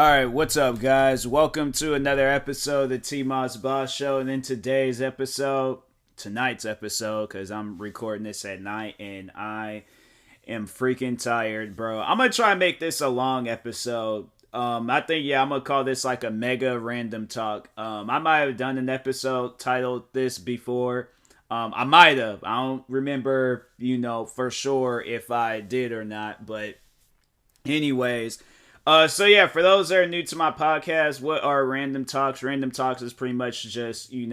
Alright, what's up, guys? Welcome to another episode of the TMossBoss Show. And in tonight's episode, because I'm recording this at night and I am freaking tired, bro. I'm gonna try and make this a long episode. I think, I'm gonna call this like a mega random talk. I might have done an episode titled this before. I might have. I don't remember, for sure if I did or not. But anyways, for those that are new to my podcast, what are Random Talks? Random Talks is pretty much just, me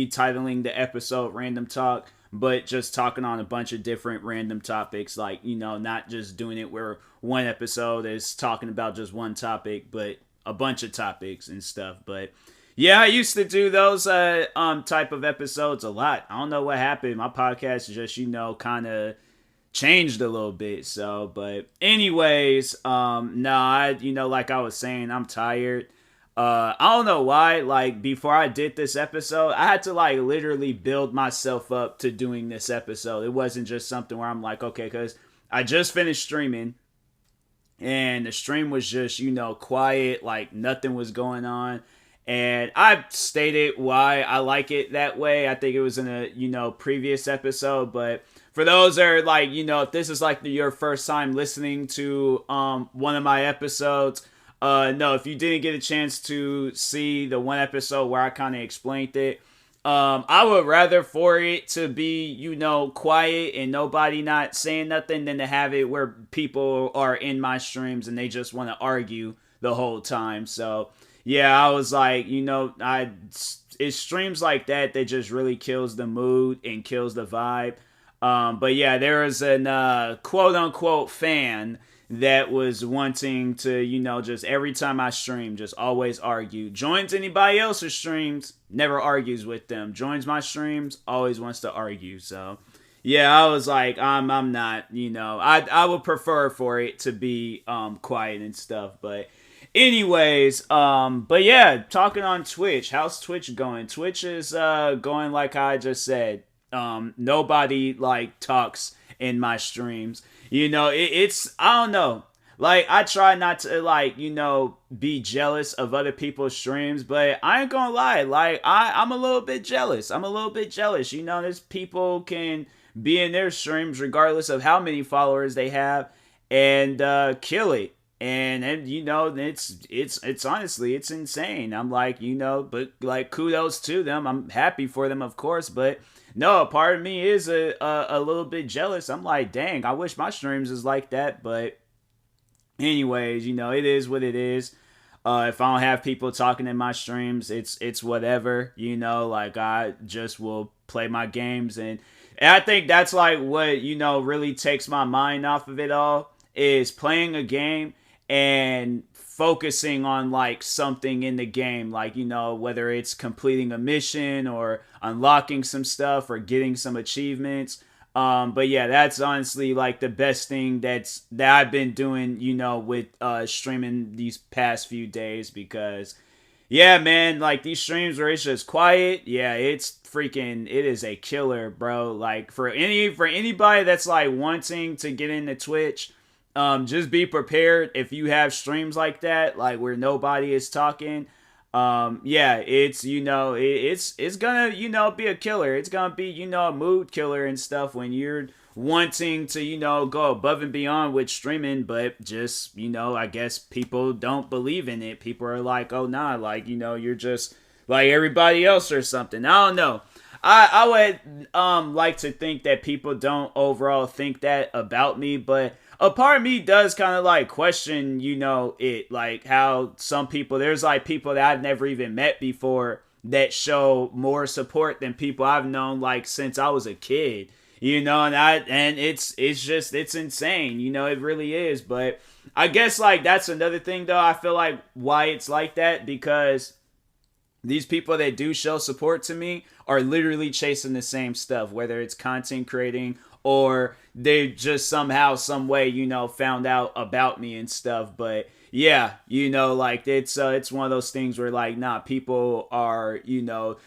titling the episode Random Talk, but just talking on a bunch of different random topics, like, not just doing it where one episode is talking about just one topic, but a bunch of topics and stuff. But yeah, I used to do those type of episodes a lot. I don't know what happened. My podcast just, kind of changed a little bit. So, but anyways, like I was saying, I'm tired. I don't know why. Like, before I did this episode, I had to like literally build myself up to doing this episode. It wasn't just something where I'm like, okay, because I just finished streaming and the stream was just, quiet, like nothing was going on. And I stated why I like it that way. I think it was in a, previous episode. But for those that are like, if this is like your first time listening to one of my episodes, no, if you didn't get a chance to see the one episode where I kind of explained it, I would rather for it to be, quiet and nobody not saying nothing than to have it where people are in my streams and they just want to argue the whole time. So yeah, I was like, it's streams like that just really kills the mood and kills the vibe. But yeah, there was an quote unquote fan that was wanting to, just every time I stream, just always argue. Joins anybody else's streams, never argues with them. Joins my streams, always wants to argue. So yeah, I was like, I'm not, I would prefer for it to be quiet and stuff. But anyways, but yeah, talking on Twitch. How's Twitch going? Twitch is going like I just said. Nobody like talks in my streams. It's I don't know. Like, I try not to like, be jealous of other people's streams, but I ain't gonna lie, like I'm a little bit jealous. There's people can be in their streams regardless of how many followers they have and kill it. And it's honestly, it's insane. I'm like, but like kudos to them. I'm happy for them, of course, but no, part of me is a little bit jealous. I'm like, dang, I wish my streams is like that. But anyways, it is what it is. If I don't have people talking in my streams, it's whatever, like I just will play my games. And I think that's like what, really takes my mind off of it all is playing a game and focusing on like something in the game, like whether it's completing a mission or unlocking some stuff or getting some achievements. But yeah, that's honestly like the best thing that I've been doing, with streaming these past few days, because yeah, man, like these streams where it's just quiet, yeah, it is a killer, bro. Like for anybody that's like wanting to get into Twitch, just be prepared if you have streams like that, like where nobody is talking. Yeah, it's it's gonna be a killer. It's gonna be a mood killer and stuff when you're wanting to go above and beyond with streaming, but just I guess people don't believe in it. People are like, oh nah, like you're just like everybody else or something. I don't know. I would like to think that people don't overall think that about me, but a part of me does kind of like question, it, like how some people, there's like people that I've never even met before that show more support than people I've known like since I was a kid, and it's insane, it really is. But I guess like that's another thing though. I feel like why it's like that, because these people that do show support to me are literally chasing the same stuff, whether it's content creating or they just somehow, some way, found out about me and stuff. But yeah, like it's one of those things where like, nah, people are,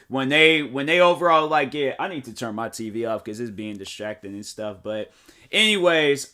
when they overall like, yeah, I need to turn my TV off because it's being distracting and stuff. But anyways,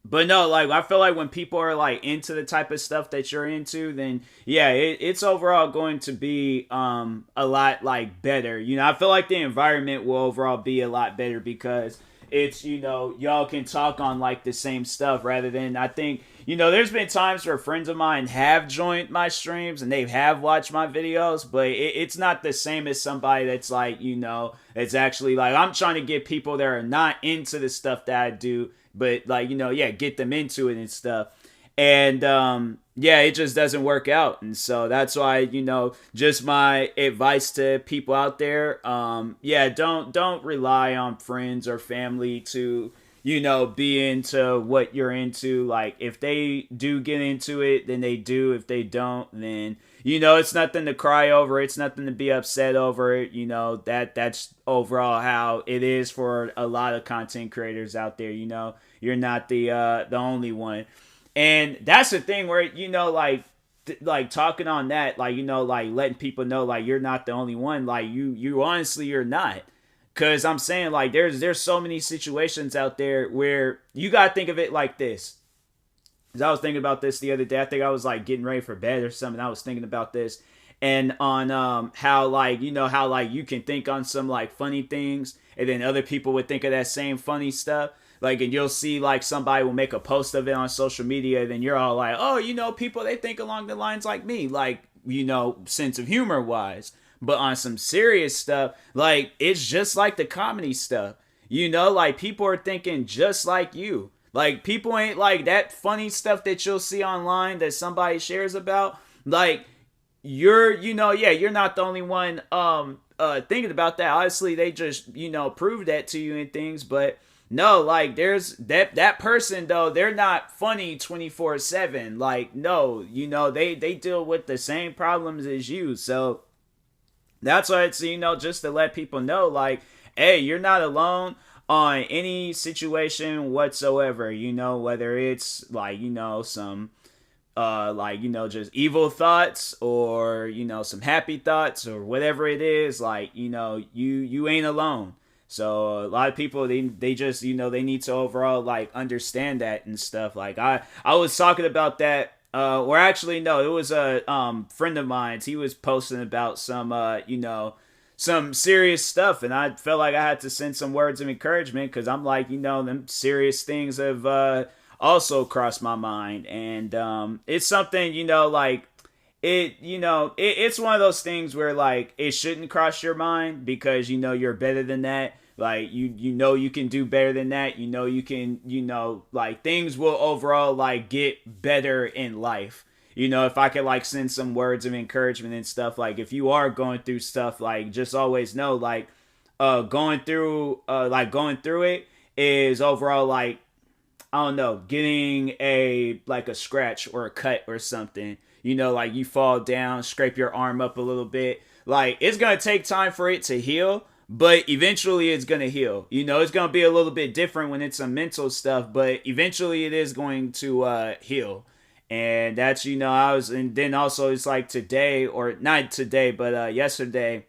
But no, like I feel like when people are like into the type of stuff that you're into, then yeah, it's overall going to be a lot like better. I feel like the environment will overall be a lot better because it's y'all can talk on like the same stuff rather than I think there's been times where friends of mine have joined my streams and they have watched my videos, but it's not the same as somebody that's like it's actually like I'm trying to get people that are not into the stuff that I do but like yeah, get them into it and stuff. And yeah, it just doesn't work out. And so that's why just my advice to people out there, yeah, don't rely on friends or family to be into what you're into. Like if they do get into it, then they do. If they don't, then it's nothing to cry over. It's nothing to be upset over it. That's overall how it is for a lot of content creators out there. You're not the only one. And that's the thing where like talking on that, like like letting people know like you're not the only one. Like you honestly you're not. Cause I'm saying like there's so many situations out there where you gotta think of it like this. Cause I was thinking about this the other day. I think I was like getting ready for bed or something. I was thinking about this and on how like how like you can think on some like funny things and then other people would think of that same funny stuff. Like, and you'll see like somebody will make a post of it on social media, and then you're all like, oh, people they think along the lines like me, like sense of humor wise. But on some serious stuff, like it's just like the comedy stuff. Like people are thinking just like you. Like people ain't like that funny stuff that you'll see online that somebody shares about. Like you're yeah, you're not the only one thinking about that. Obviously they just prove that to you and things, but no, like there's that person though, they're not funny 24/7. Like no, they deal with the same problems as you. So that's why it's just to let people know like, hey, you're not alone on any situation whatsoever. Whether it's like some like just evil thoughts or some happy thoughts or whatever it is, like you ain't alone. So a lot of people they just they need to overall like understand that and stuff. Like I was talking about that or actually no, it was a friend of mine. He was posting about some some serious stuff, and I felt like I had to send some words of encouragement because I'm like them serious things have also crossed my mind, and it's something like it's one of those things where like it shouldn't cross your mind because you're better than that. Like you can do better than that. You can like things will overall like get better in life. If I could like send some words of encouragement and stuff, like if you are going through stuff, like just always know like going through it is overall like I don't know, getting a like a scratch or a cut or something. Like you fall down, scrape your arm up a little bit. Like it's gonna take time for it to heal, but eventually it's gonna heal. It's gonna be a little bit different when it's some mental stuff, but eventually it is going to heal. And that's and then also it's like today or not today, but yesterday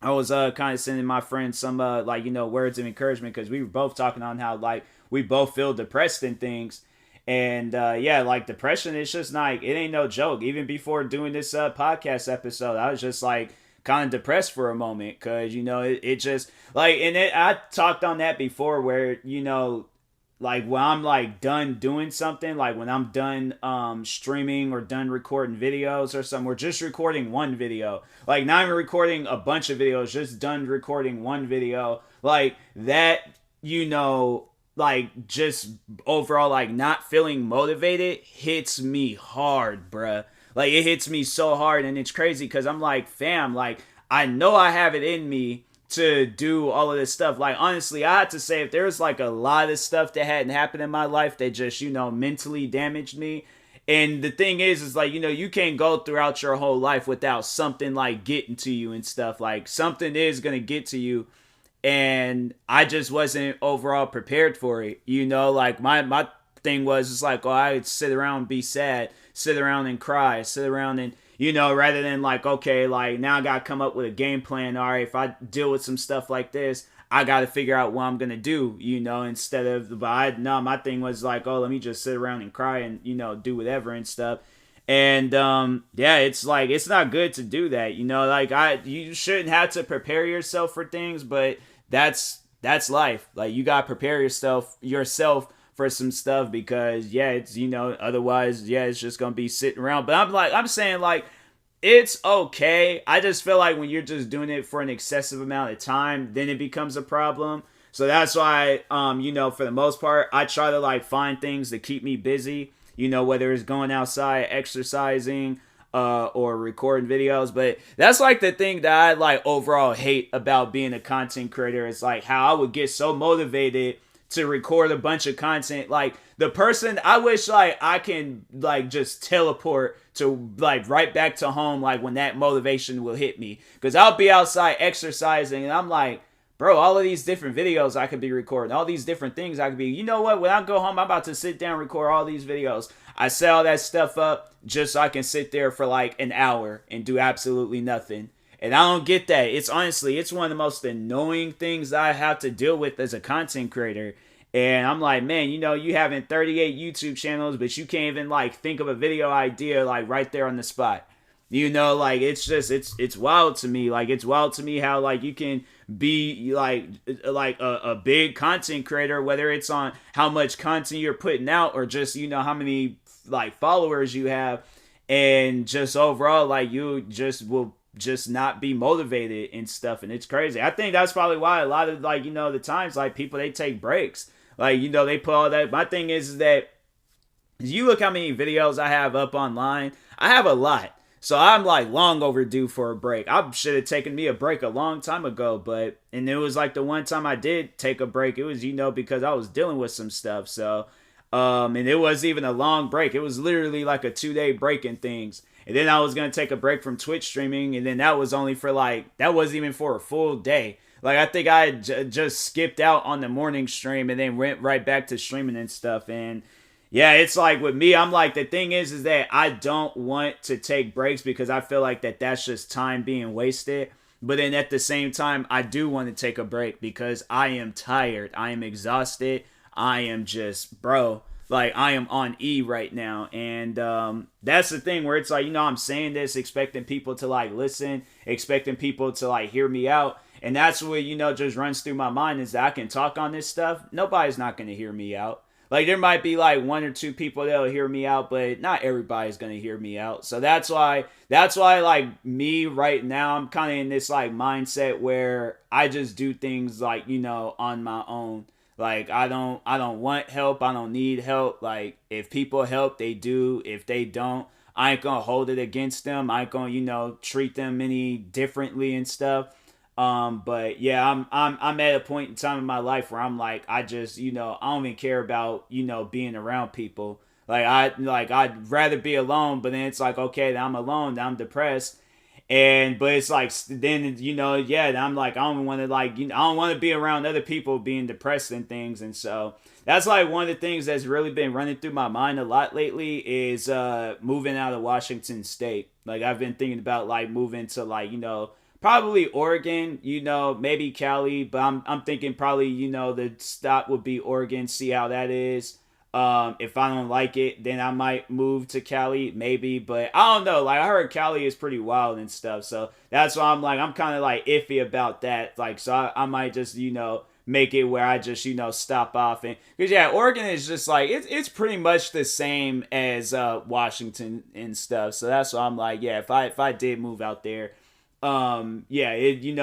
I was kind of sending my friend some like words of encouragement because we were both talking on how like we both feel depressed and things. And yeah, like depression is just like it ain't no joke. Even before doing this podcast episode, I was just like kind of depressed for a moment because it just like I talked on that before where like when I'm like done doing something, like when I'm done streaming or done recording videos or something, we're just recording one video, like not even recording a bunch of videos, just done recording one video, like that like just overall like not feeling motivated hits me hard, bruh. Like it hits me so hard, and it's crazy because I'm like, fam, like I know I have it in me to do all of this stuff. Like honestly, I had to say if there's like a lot of stuff that hadn't happened in my life that just mentally damaged me. And the thing is like you can't go throughout your whole life without something like getting to you and stuff. Like something is gonna get to you, and I just wasn't overall prepared for it. Like my thing was it's like, oh, I'd sit around and be sad, sit around and cry, sit around and rather than like, okay, like now I gotta come up with a game plan. All right, if I deal with some stuff like this, I gotta figure out what I'm gonna do, instead of, no, my thing was like, oh, let me just sit around and cry and, do whatever and stuff. And yeah, it's like, it's not good to do that, like you shouldn't have to prepare yourself for things, but that's life. Like, you gotta prepare yourself for some stuff, because yeah, it's, otherwise, yeah, it's just gonna be sitting around. But I'm saying, like, it's okay. I just feel like when you're just doing it for an excessive amount of time, then it becomes a problem. So that's why, for the most part, I try to like find things to keep me busy, whether it's going outside, exercising, or recording videos. But that's like the thing that I like overall hate about being a content creator. It's like how I would get so motivated to record a bunch of content. Like, the person, I wish like I can like just teleport to like right back to home, like when that motivation will hit me, because I'll be outside exercising and I'm like, bro, all of these different videos I could be recording, all these different things I could be, you know what, when I go home, I'm about to sit down and record all these videos. I set all that stuff up just so I can sit there for like an hour and do absolutely nothing. And I don't get that. It's honestly, it's one of the most annoying things that I have to deal with as a content creator. And I'm like, man, you having 38 YouTube channels, but you can't even like think of a video idea like right there on the spot. Like, it's just, it's wild to me. Like, it's wild to me how like you can be like a big content creator, whether it's on how much content you're putting out or just, how many like followers you have, and just overall, like, you just will just not be motivated and stuff. And it's crazy. I think that's probably why a lot of like, the times like people, they take breaks. Like, they put all that. My thing is that you look how many videos I have up online. I have a lot. So I'm like long overdue for a break. I should have taken me a break a long time ago, and it was like the one time I did take a break, it was, because I was dealing with some stuff. So, and it wasn't even a long break. It was literally like a 2-day break and things. And then I was going to take a break from Twitch streaming, and then that was only for like, that wasn't even for a full day. Like, I think I just skipped out on the morning stream and then went right back to streaming and stuff. And yeah, it's like with me, I'm like, the thing is that I don't want to take breaks because I feel like that's just time being wasted. But then at the same time, I do want to take a break because I am tired. I am exhausted. I am just, bro, like, I am on E right now. And that's the thing where it's like, I'm saying this, expecting people to like listen, expecting people to like hear me out. And that's what, just runs through my mind, is that I can talk on this stuff. Nobody's not going to hear me out. Like, there might be like 1 or 2 people that'll hear me out, but not everybody's going to hear me out. So that's why like me right now, I'm kind of in this like mindset where I just do things like, on my own. Like, I don't want help. I don't need help. Like, if people help, they do. If they don't, I ain't going to hold it against them. I ain't going to, treat them any differently and stuff. But yeah, I'm at a point in time in my life where I'm like, I just, I don't even care about, being around people. I'd rather be alone, but then it's like, okay, then I'm alone, then I'm depressed. But it's like, then, yeah, I'm like, I don't want to like, I don't want to be around other people being depressed and things. And so that's like one of the things that's really been running through my mind a lot lately is, moving out of Washington State. Like, I've been thinking about like moving to like, probably Oregon, maybe Cali, but I'm thinking probably, the stop would be Oregon, see how that is. If I don't like it, then I might move to Cali, maybe, but I don't know. Like, I heard Cali is pretty wild and stuff, so that's why I'm like, I'm kind of like iffy about that. Like, so I might just, make it where I just, stop off. And because yeah, Oregon is just like, it's pretty much the same as Washington and stuff. So that's why I'm like, yeah, if I did move out there, yeah,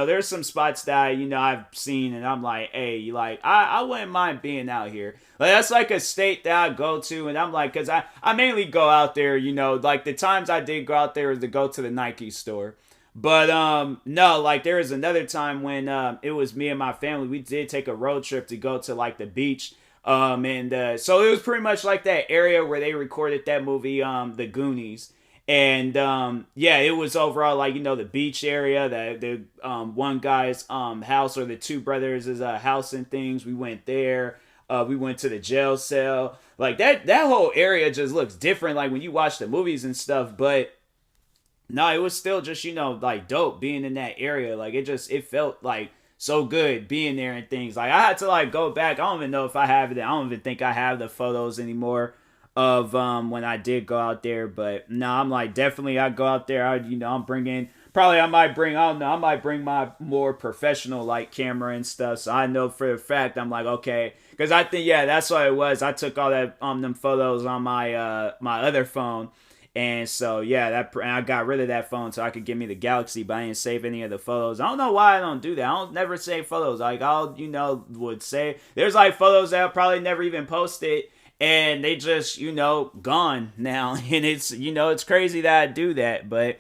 there's some spots that I've seen and I'm like, hey, like, I wouldn't mind being out here. Like, that's like a state that I go to, and I'm like, because I mainly go out there, like the times I did go out there was to go to the Nike store. But no, like, there was another time when it was me and my family, we did take a road trip to go to like the beach. And so it was pretty much like that area where they recorded that movie, The Goonies. And yeah, it was overall like, the beach area, the one guy's house, or the two brothers' house and things. We went there. We went to the jail cell. Like, that whole area just looks different, like when you watch the movies and stuff. But no, it was still just, like dope being in that area. Like it felt like so good being there and things. Like I had to like go back. I don't even know if I have it. I don't even think I have the photos anymore of when I did go out there. But no, I'm like definitely I go out there. I'm bringing probably I might bring I don't know I might bring my more professional like camera and stuff. So I know for a fact I'm like okay because I think yeah that's what it was. I took all that them photos on my other phone. And so yeah, and I got rid of that phone so I could give me the Galaxy, but I didn't save any of the photos. I don't know why I don't do that. I don't never save photos. Like I'll would say there's like photos that I'll probably never even posted, and they just gone now. And it's crazy that I do that, but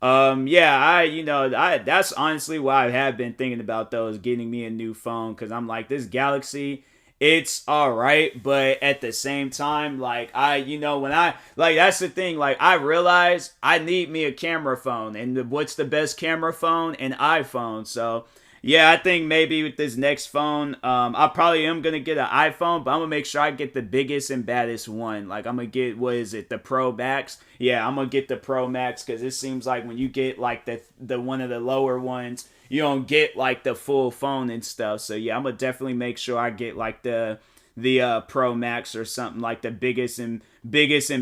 yeah, I that's honestly why I have been thinking about those getting me a new phone because I'm like this Galaxy, it's all right, but at the same time, like when I like that's the thing, like I realize I need me a camera phone, and what's the best camera phone? An iPhone. So yeah, I think maybe with this next phone, I probably am gonna get an iPhone, but I'm gonna make sure I get the biggest and baddest one. Like I'm gonna get what is it, the Pro Max? Yeah, I'm gonna get the Pro Max because it seems like when you get like the one of the lower ones, you don't get like the full phone and stuff. So yeah, I'm gonna definitely make sure I get like the Pro Max or something like the biggest and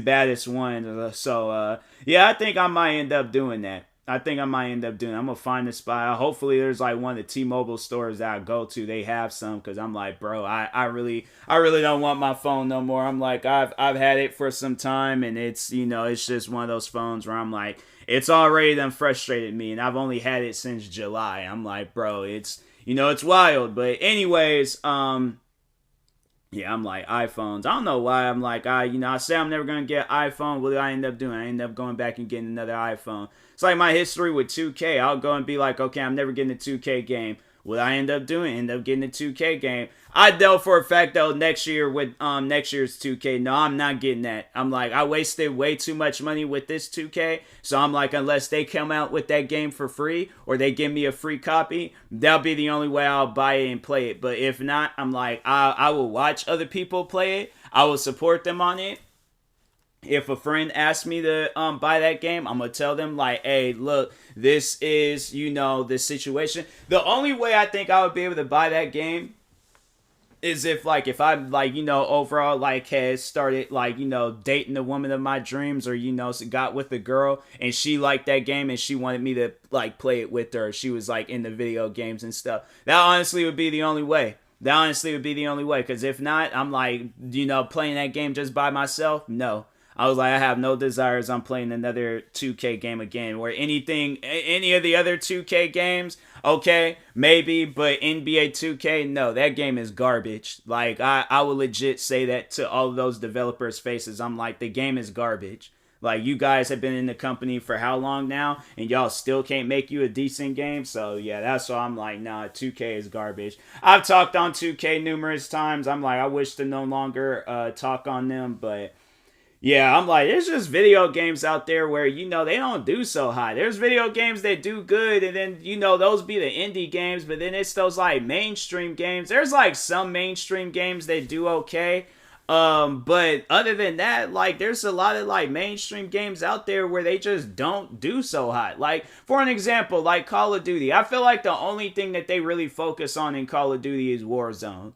baddest one. So yeah, I think I might end up doing that. I think I might end up doing. I'm gonna find a spot. Hopefully, there's like one of the T-Mobile stores that I go to. They have some because I'm like, bro, I really don't want my phone no more. I'm like, I've had it for some time, and it's just one of those phones where I'm like, it's already done frustrated me, and I've only had it since July. I'm like, bro, it's wild. But anyways, yeah, I'm like iPhones. I don't know why. I'm like I say I'm never gonna get an iPhone. What do I end up doing? I end up going back and getting another iPhone. It's like my history with 2K. I'll go and be like, okay, I'm never getting a 2K game. What I end up doing? End up getting a 2K game. I know for a fact though next year with next year's 2K, no, I'm not getting that. I'm like I wasted way too much money with this 2K, so I'm like unless they come out with that game for free or they give me a free copy, that'll be the only way I'll buy it and play it. But if not, I'm like I will watch other people play it. I will support them on it. If a friend asks me to buy that game, I'm gonna tell them like, hey, look, this is the situation. The only way I think I would be able to buy that game is if I like overall like had started like dating the woman of my dreams, or got with a girl and she liked that game and she wanted me to like play it with her. She was like into video games and stuff. That honestly would be the only way. Because if not, I'm like playing that game just by myself. No. I was like, I have no desires on playing another 2K game again. Or any of the other 2K games, okay, maybe, but NBA 2K, no, that game is garbage. Like, I will legit say that to all of those developers' faces. I'm like, the game is garbage. Like, you guys have been in the company for how long now, and y'all still can't make you a decent game? So, yeah, that's why I'm like, nah, 2K is garbage. I've talked on 2K numerous times. I'm like, I wish to no longer talk on them, but yeah, I'm like, there's just video games out there where, they don't do so high. There's video games that do good, and then, those be the indie games, but then it's those, like, mainstream games. There's, like, some mainstream games that do okay, but other than that, like, there's a lot of, like, mainstream games out there where they just don't do so hot. Like, for an example, like Call of Duty. I feel like the only thing that they really focus on in Call of Duty is Warzone.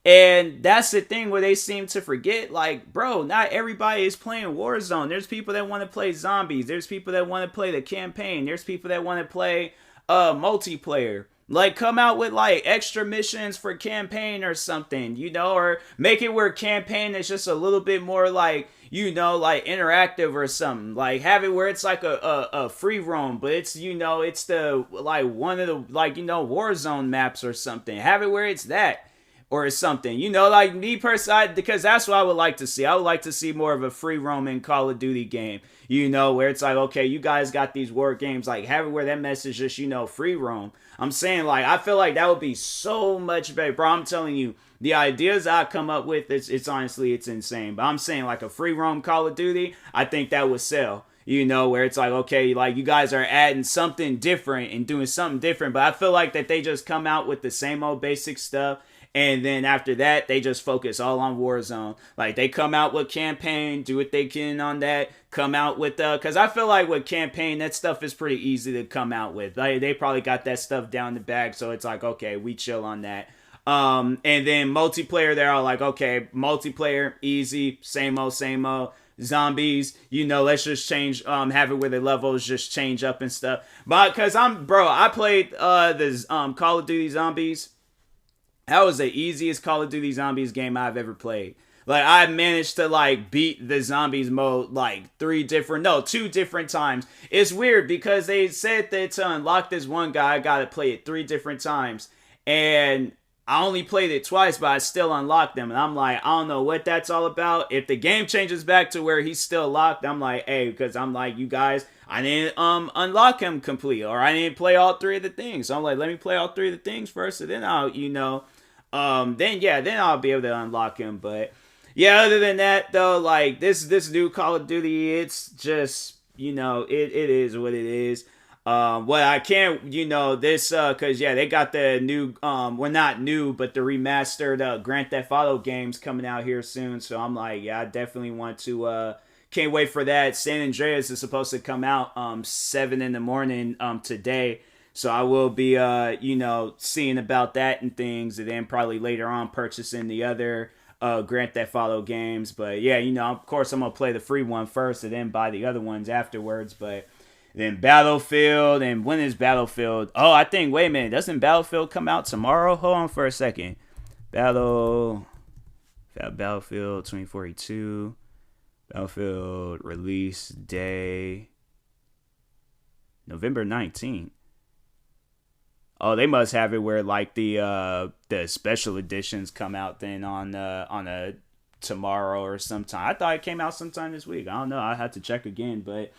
And that's the thing where they seem to forget, like, bro, not everybody is playing Warzone. There's people that want to play zombies. There's people that want to play the campaign. There's people that want to play multiplayer. Like, come out with, like, extra missions for campaign or something, or make it where campaign is just a little bit more, like, like, interactive or something. Like, have it where it's, like, a free roam, but it's, it's the, like, one of the, like, Warzone maps or something. Have it where it's that. Or something, like me personally, because that's what I would like to see. I would like to see more of a free roaming Call of Duty game, where it's like, okay, you guys got these war games, like have it where that message just, free roam. I'm saying, like, I feel like that would be so much better, bro. I'm telling you, the ideas I come up with, it's honestly, it's insane. But I'm saying, like, a free roam Call of Duty, I think that would sell. Where it's like, okay, like you guys are adding something different and doing something different. But I feel like that they just come out with the same old basic stuff. And then after that, they just focus all on Warzone. Like, they come out with campaign, do what they can on that, come out with because I feel like with campaign, that stuff is pretty easy to come out with. Like, they probably got that stuff down the bag, so it's like, okay, we chill on that. And then multiplayer, they're all like, okay, multiplayer, easy, same old, same old. Zombies, let's just change, have it where the levels just change up and stuff. But because I played the Call of Duty Zombies. That was the easiest Call of Duty Zombies game I've ever played. Like, I managed to, like, beat the zombies mode, like, 2 different times. It's weird because they said that to unlock this one guy, I gotta play it 3 different times. And I only played it twice, but I still unlocked them. And I'm like, I don't know what that's all about. If the game changes back to where he's still locked, I'm like, hey, because I'm like, you guys, I didn't unlock him completely, or I didn't play all 3 of the things. So I'm like, let me play all 3 of the things first, and then I'll, then I'll be able to unlock him. But yeah, other than that though, like this new Call of Duty, it's just, it is what it is. What I can't, cause yeah, they got the new, well, not new, but the remastered Grand Theft Auto games coming out here soon. So I'm like, yeah, I definitely want to, can't wait for that. San Andreas is supposed to come out 7 in the morning today. So I will be, seeing about that and things, and then probably later on purchasing the other Grand Theft Auto games. But yeah, of course I'm going to play the free one first and then buy the other ones afterwards. But then Battlefield, and when is Battlefield? Oh, I think, wait a minute, doesn't Battlefield come out tomorrow? Hold on for a second. Battlefield 2042, Battlefield release day, November 19th. Oh, they must have it where like the special editions come out then on a tomorrow or sometime. I thought it came out sometime this week. I don't know. I have to check again, but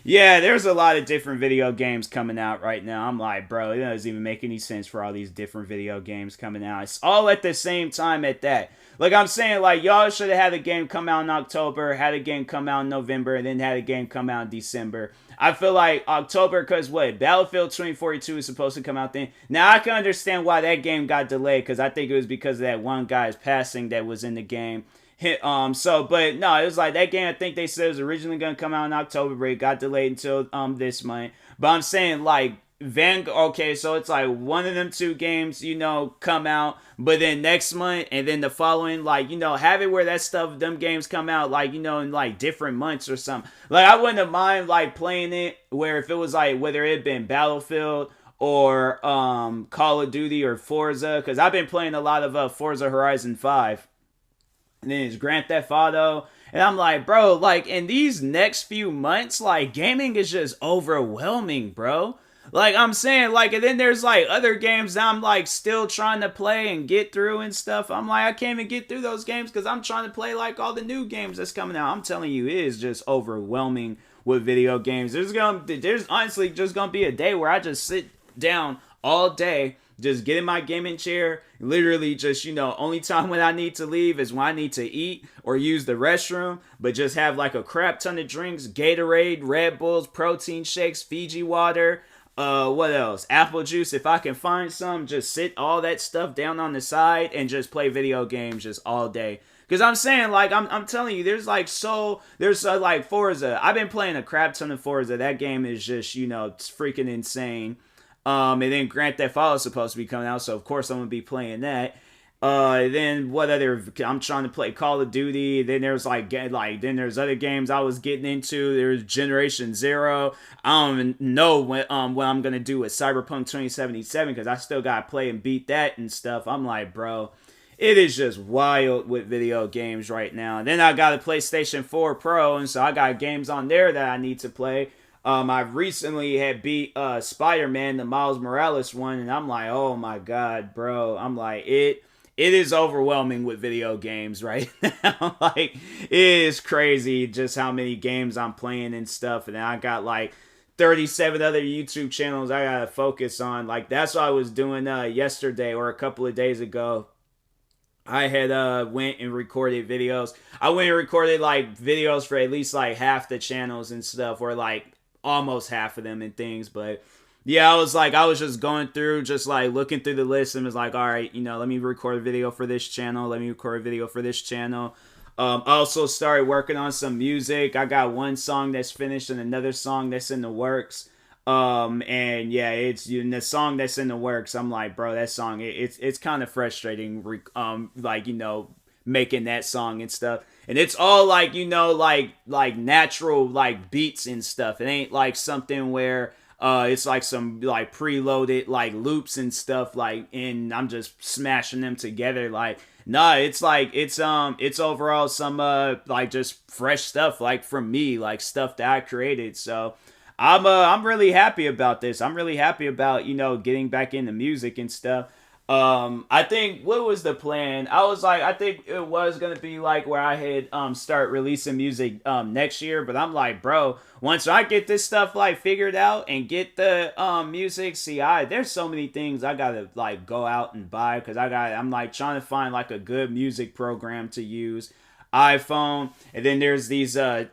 yeah, there's a lot of different video games coming out right now. I'm like, bro, it doesn't even make any sense for all these different video games coming out. It's all at the same time at that. Like I'm saying, like y'all should have had a game come out in October, had a game come out in November, and then had a game come out in December. I feel like October, because what? Battlefield 2042 is supposed to come out then. Now, I can understand why that game got delayed, because I think it was because of that one guy's passing that was in the game. But no, it was like that game, I think they said it was originally going to come out in October, but it got delayed until this month. But I'm saying, like, okay, so it's like one of them 2 games, come out, but then next month and then the following, like, have it where that stuff, them games come out, like, in like different months or something. Like, I wouldn't have mind like playing it where if it was like whether it had been Battlefield or Call of Duty or Forza, because I've been playing a lot of Forza Horizon 5. And then it's Grand Theft Auto. And I'm like, bro, like in these next few months, like gaming is just overwhelming, bro. Like I'm saying, like, and then there's like other games that I'm like still trying to play and get through and stuff. I'm like, I can't even get through those games because I'm trying to play like all the new games that's coming out. I'm telling you, it is just overwhelming with video games. There's honestly just gonna be a day where I just sit down all day, just get in my gaming chair, literally just, only time when I need to leave is when I need to eat or use the restroom, but just have like a crap ton of drinks, Gatorade, Red Bulls, protein shakes, Fiji water, what else? Apple juice, if I can find some, just sit all that stuff down on the side and just play video games just all day. Because I'm saying, like, I'm telling you, there's like Forza. I've been playing a crap ton of Forza. That game is just, it's freaking insane. And then Grand Theft Auto is supposed to be coming out, so of course I'm going to be playing that. Then what other, I'm trying to play Call of Duty. Then there's then there's other games I was getting into. There's Generation Zero. I don't even know what I'm going to do with Cyberpunk 2077 because I still got to play and beat that and stuff. I'm like, bro, it is just wild with video games right now. And then I got a PlayStation 4 Pro, and so I got games on there that I need to play. I recently had beat Spider-Man, the Miles Morales one, and I'm like, oh my god, bro. I'm like, it is overwhelming with video games right now. Like, it is crazy just how many games I'm playing and stuff. And then I got like 37 other YouTube channels I gotta focus on. Like, that's what I was doing yesterday or a couple of days ago. I had went and recorded videos. I went and recorded like videos for at least like half the channels and stuff, or like almost half of them and things. But Yeah, I was just going through, just like looking through the list and was like, all right, let me record a video for this channel. Let me record a video for this channel. I also started working on some music. I got one song that's finished and another song that's in the works. And yeah, it's the song that's in the works. I'm like, bro, that song, it's kind of frustrating. Like making that song and stuff, and it's all like like natural like beats and stuff. It ain't like something where it's like some like preloaded like loops and stuff like, and I'm just smashing them together. Like, nah, it's like it's overall some like just fresh stuff like from me, like stuff that I created. So I'm really happy about this. I'm really happy about getting back into music and stuff. I think what was the plan? I was like, I think it was gonna be like where I had start releasing music next year, but I'm like, bro, once I get this stuff like figured out and get the music, there's so many things I gotta like go out and buy, because I'm like trying to find like a good music program to use. iPhone, and then there's these Air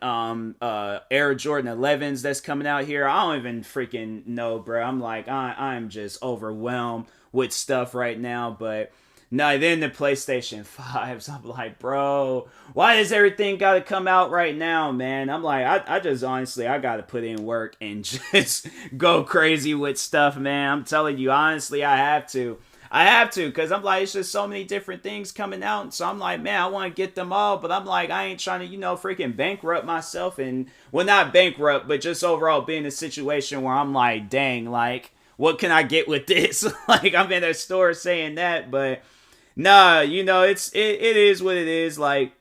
Jordan 11s that's coming out here. I don't even freaking know, bro. I'm like, I'm just overwhelmed with stuff right now. But no, then the PlayStation 5s, I'm like, bro, why does everything got to come out right now, man? I'm like, I just honestly, I got to put in work and just go crazy with stuff, man. I'm telling you, honestly, I have to. Because I'm like, it's just so many different things coming out. So I'm like, man, I want to get them all. But I'm like, I ain't trying to, freaking bankrupt myself. And, well, not bankrupt, but just overall be in a situation where I'm like, dang, like, what can I get with this? Like, I'm in a store saying that. But, nah, it is what it is. Like,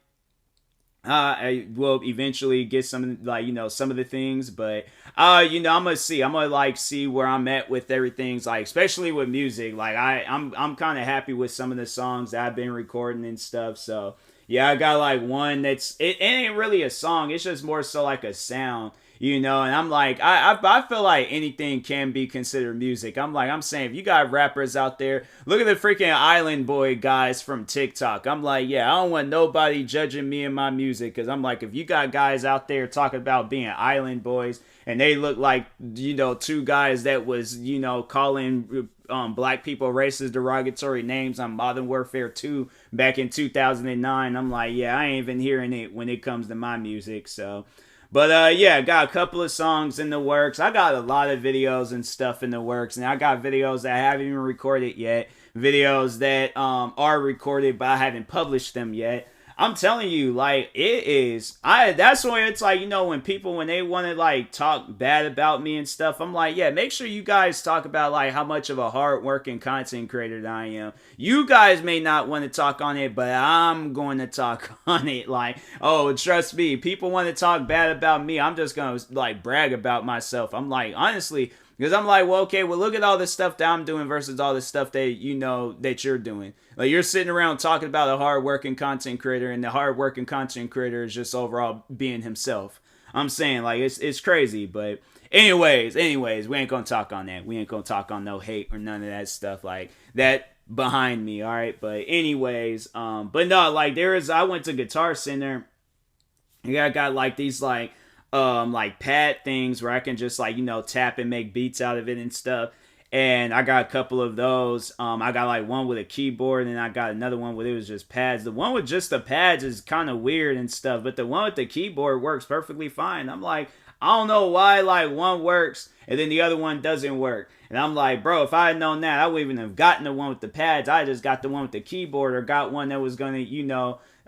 I will eventually get some like some of the things, but I'm gonna see. I'm gonna like see where I'm at with everything's like, especially with music. Like I'm kind of happy with some of the songs that I've been recording and stuff. So yeah, I got like one it ain't really a song. It's just more so like a sound. And I'm like, I feel like anything can be considered music. I'm saying, if you got rappers out there, look at the freaking Island Boy guys from TikTok. I'm like, yeah, I don't want nobody judging me and my music, because I'm like, if you got guys out there talking about being Island Boys, and they look like, two guys that was, calling black people racist, derogatory names on Modern Warfare 2 back in 2009, I'm like, yeah, I ain't even hearing it when it comes to my music, so... But yeah, got a couple of songs in the works. I got a lot of videos and stuff in the works. And I got videos that I haven't even recorded yet. Videos that are recorded, but I haven't published them yet. I'm telling you, like, it is. That's when it's like, when people, when they want to like talk bad about me and stuff, I'm like, yeah, make sure you guys talk about like how much of a hard-working content creator that I am. You guys may not want to talk on it, but I'm going to talk on it. Like, oh, trust me, people want to talk bad about me, I'm just going to like brag about myself. I'm like, honestly, because I'm like, well, okay, well, look at all the stuff that I'm doing versus all the stuff that that you're doing. Like, you're sitting around talking about a hard-working content creator, and the hard-working content creator is just overall being himself. I'm saying, like, it's crazy. But anyways, we ain't gonna talk on that. We ain't gonna talk on no hate or none of that stuff like that behind me, all right? But anyways, but no, like, I went to Guitar Center. Yeah, I got like these like pad things where I can just like tap and make beats out of it and stuff. And I got a couple of those. I got like one with a keyboard, and I got another one where it was just pads. The one with just the pads is kind of weird and stuff, but the one with the keyboard works perfectly fine. I'm like, I don't know why like one works and then the other one doesn't work. And I'm like, bro, if I had known that, I wouldn't even have gotten the one with the pads. I just got the one with the keyboard, or got one that was gonna,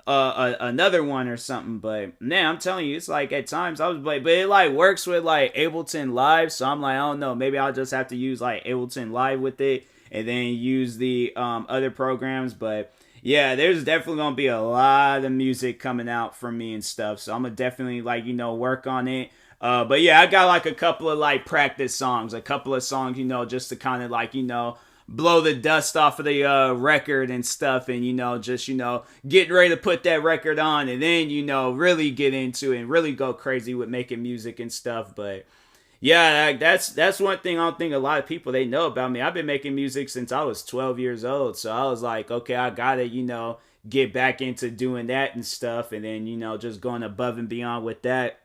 another one or something. But man, I'm telling you, it's like at times I was like, but it like works with like Ableton Live, so I'm like, I don't know, maybe I'll just have to use like Ableton Live with it and then use the other programs. But yeah, there's definitely gonna be a lot of music coming out from me and stuff, so I'm gonna definitely like work on it. But yeah, I got like a couple of like practice songs, just to kind of like blow the dust off of the record and stuff, and just getting ready to put that record on, and then really get into it and really go crazy with making music and stuff. But yeah, that's one thing I don't think a lot of people they know about me. I've been making music since I was 12 years old, so I was like, okay, I gotta get back into doing that and stuff, and then just going above and beyond with that.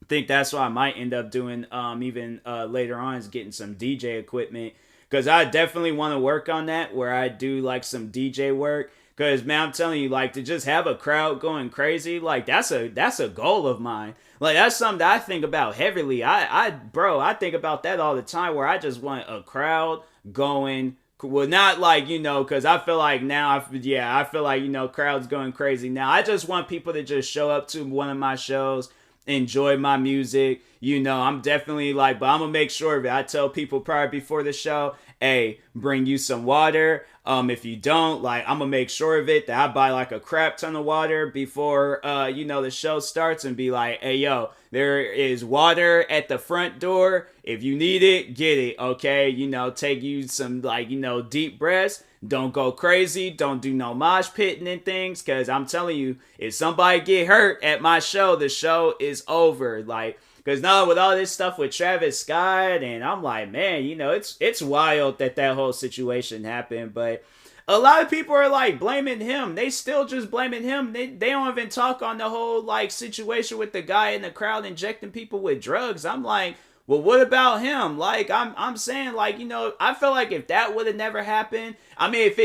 think that's what I might end up doing even later on, is getting some DJ equipment, because I definitely want to work on that, where I do like some DJ work. Because, man, I'm telling you, like, to just have a crowd going crazy, like, that's a goal of mine. Like, that's something that I think about heavily. I think about that all the time, where I just want a crowd going. Well, not like, because I feel like now, I feel like, crowds going crazy now. I just want people to just show up to one of my shows, enjoy my music. I'm definitely like, but I'm gonna make sure that I tell people prior before the show, hey, bring you some water. If you don't, like, I'm gonna make sure of it, that I buy like a crap ton of water before the show starts, and be like, hey, yo, there is water at the front door. If you need it, get it. Okay, take you some, like, deep breaths. Don't go crazy. Don't do no mosh pitting and things, because I'm telling you, if somebody get hurt at my show, the show is over. Like, because now with all this stuff with Travis Scott, and I'm like, man, it's wild that whole situation happened. But a lot of people are like blaming him. They still just blaming him. They don't even talk on the whole like situation with the guy in the crowd injecting people with drugs. I'm like, well, what about him? Like, I'm saying, like, I feel like if that would have never happened, I mean, if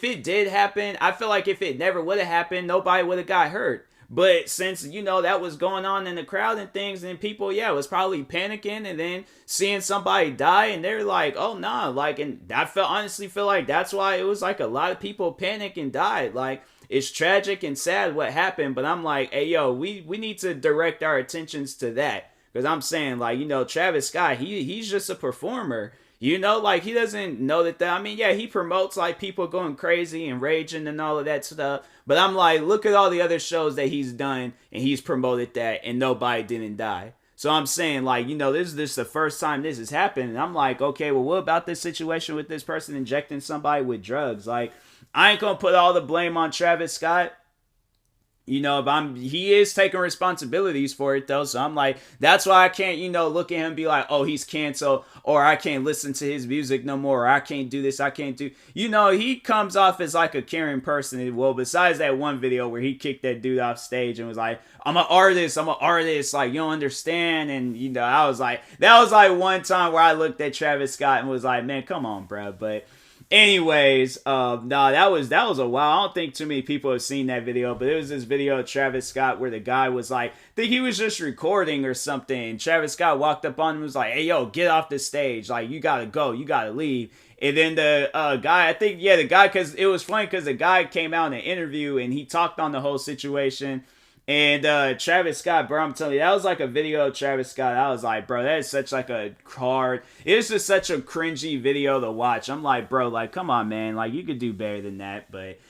it did happen, I feel like if it never would have happened, nobody would have got hurt. But since, that was going on in the crowd and things, and people, was probably panicking, and then seeing somebody die, and they're like, oh, nah, like, and I honestly feel like that's why it was like a lot of people panicked and died. Like, it's tragic and sad what happened, but I'm like, hey, yo, we need to direct our attentions to that. Because I'm saying, like, Travis Scott, he's just a performer. Like, he doesn't know that. I mean, yeah, he promotes, like, people going crazy and raging and all of that stuff. But I'm like, look at all the other shows that he's done, and he's promoted that, and nobody didn't die. So I'm saying, like, this is the first time this has happened. And I'm like, okay, well, what about this situation with this person injecting somebody with drugs? Like, I ain't going to put all the blame on Travis Scott. But he is taking responsibilities for it, though. So I'm like, that's why I can't, look at him and be like, oh, he's canceled, or I can't listen to his music no more, or I can't do this, I can't do. He comes off as like a caring person. Well, besides that one video where he kicked that dude off stage and was like, I'm an artist, like, you don't understand. And, I was like, that was like one time where I looked at Travis Scott and was like, man, come on, bro. But anyways, that was a while. I don't think too many people have seen that video, but it was this video of Travis Scott where the guy was like, I think he was just recording or something. And Travis Scott walked up on him and was like, hey, yo, get off the stage. Like, you gotta go. You gotta leave. And then the guy, because it was funny because the guy came out in an interview and he talked on the whole situation. And Travis Scott, bro, I'm telling you, that was like a video of Travis Scott. I was like, bro, that is such like a hard, it's just such a cringy video to watch. I'm like, bro, like, come on, man. Like, you could do better than that. But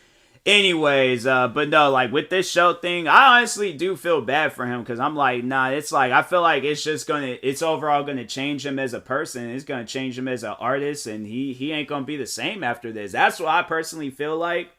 anyways, but no, like with this show thing, I honestly do feel bad for him, because I'm like, nah, it's like, I feel like it's overall gonna change him as a person. It's gonna change him as an artist, and he ain't gonna be the same after this. That's what I personally feel like.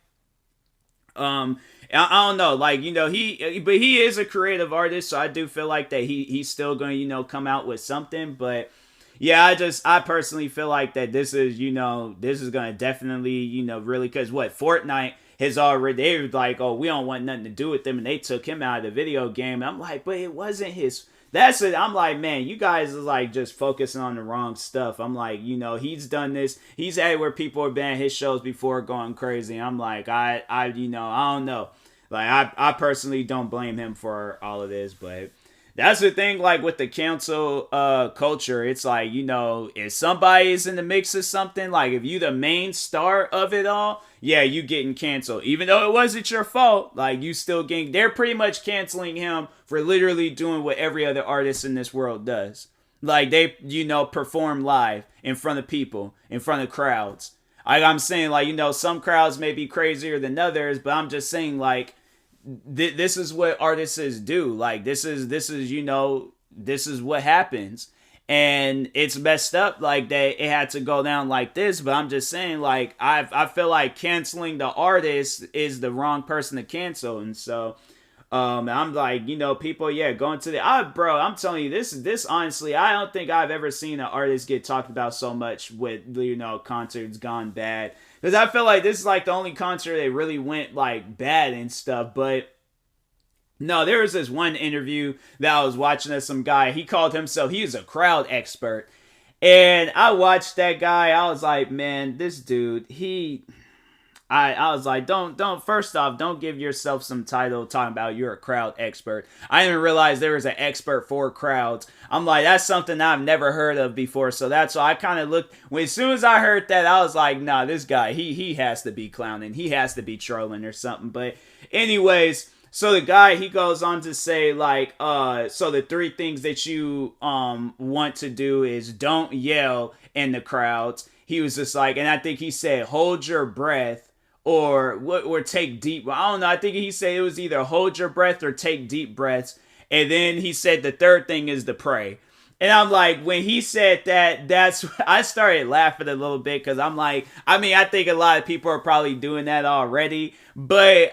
I don't know, like, but he is a creative artist, so I do feel like that he's still going to, come out with something. But yeah, I personally feel like that this is going to definitely, really, because Fortnite has already, they were like, oh, we don't want nothing to do with them, and they took him out of the video game. And I'm like, but it wasn't his. That's it. I'm like, man, you guys are like just focusing on the wrong stuff. I'm like, he's done this. He's had where people are banning his shows before going crazy. I'm like, I don't know. Like, I personally don't blame him for all of this, but that's the thing, like, with the cancel culture. It's like, if somebody is in the mix of something, like, if you the main star of it all, yeah, you getting canceled. Even though it wasn't your fault, like, you still getting, they're pretty much canceling him for literally doing what every other artist in this world does. Like, they, perform live in front of people, in front of crowds. I'm saying, like, some crowds may be crazier than others, but I'm just saying, like, this is what artists do. Like, this is this is what happens, and it's messed up like that it had to go down like this. But I'm just saying, like, I feel like canceling the artist is the wrong person to cancel. And so I'm like, people, going to the, bro, I'm telling you, this honestly, I don't think I've ever seen an artist get talked about so much with, concerts gone bad. Because I feel like this is like the only concert that really went like bad and stuff. But No, there was this one interview that I was watching of some guy. He called himself, he was a crowd expert. And I watched that guy. I was like, man, this dude, I was like, don't, first off, don't give yourself some title talking about you're a crowd expert. I didn't even realize there was an expert for crowds. I'm like, that's something I've never heard of before. So that's why I kind of looked, as soon as I heard that, I was like, nah, this guy, he has to be clowning. He has to be trolling or something. But anyways, so the guy, he goes on to say, like, so the three things that you want to do is don't yell in the crowds. He was just like, and I think he said, hold your breath or take deep. I don't know. I think he said it was either hold your breath or take deep breaths. And then he said the third thing is to pray. And I'm like, when he said that, I started laughing a little bit because I'm like, I mean, I think a lot of people are probably doing that already, but